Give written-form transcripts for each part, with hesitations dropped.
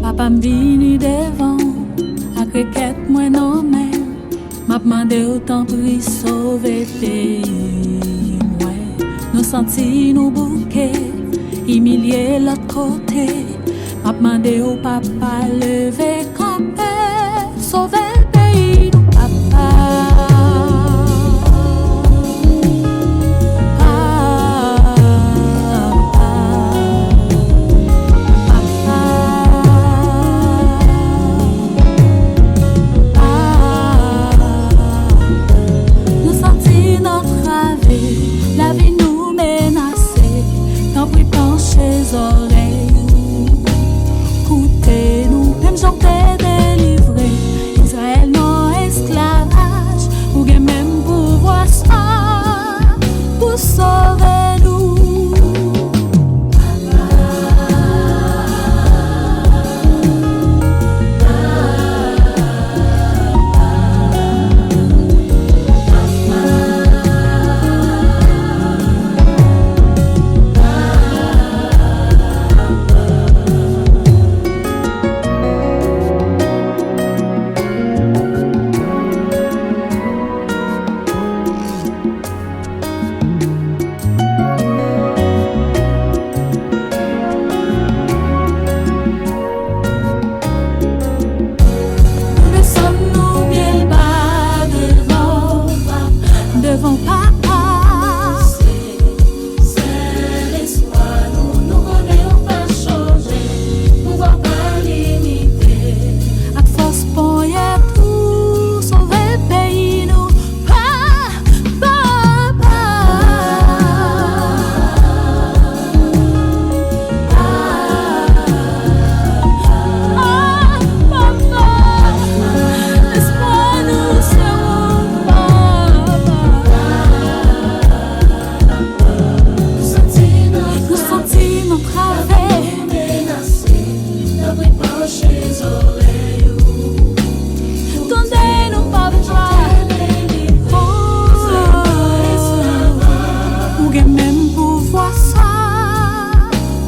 Papa m'vini devant, à cricket moi non mais m'a demandé autant pour sauver pays. Ouais, nous sentis nous bouquets, humilier l'autre côté. M'a demandé au papa lever camper, sauver le pays, nous papa. La vie nous menaçait, tant pis pencher les oreilles. Écoutez-nous, même j'en t'ai délivré. Israël non esclavage, ou bien même pouvoir ça, pour sauver nous. Devant papa, c'est l'espoir, nous connaissons pas changer, pouvoir pas limiter. à force pour y tout sauver le pays, nous papa. L'espoir nous serons nous sentis notre travers. Tendez-nous papa. Ou bien même pour voir ça,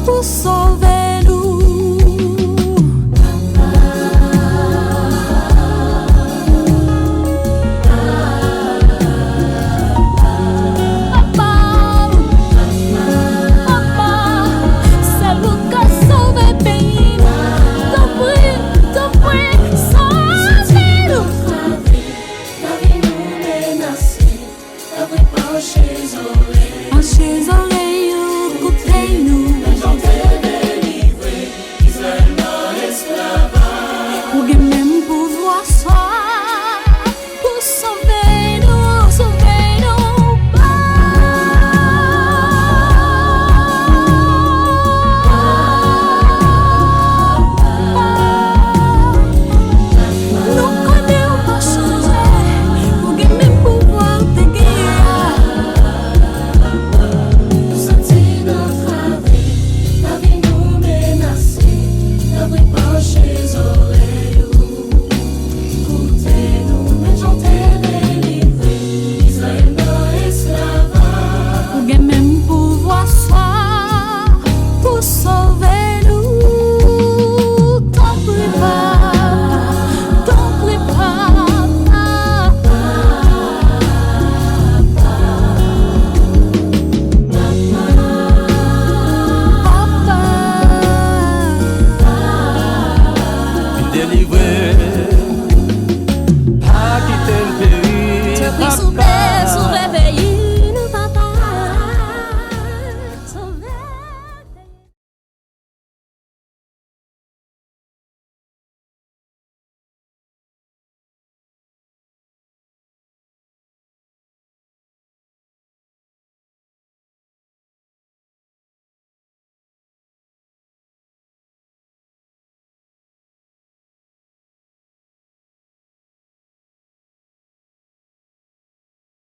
pour sauver nous. Chez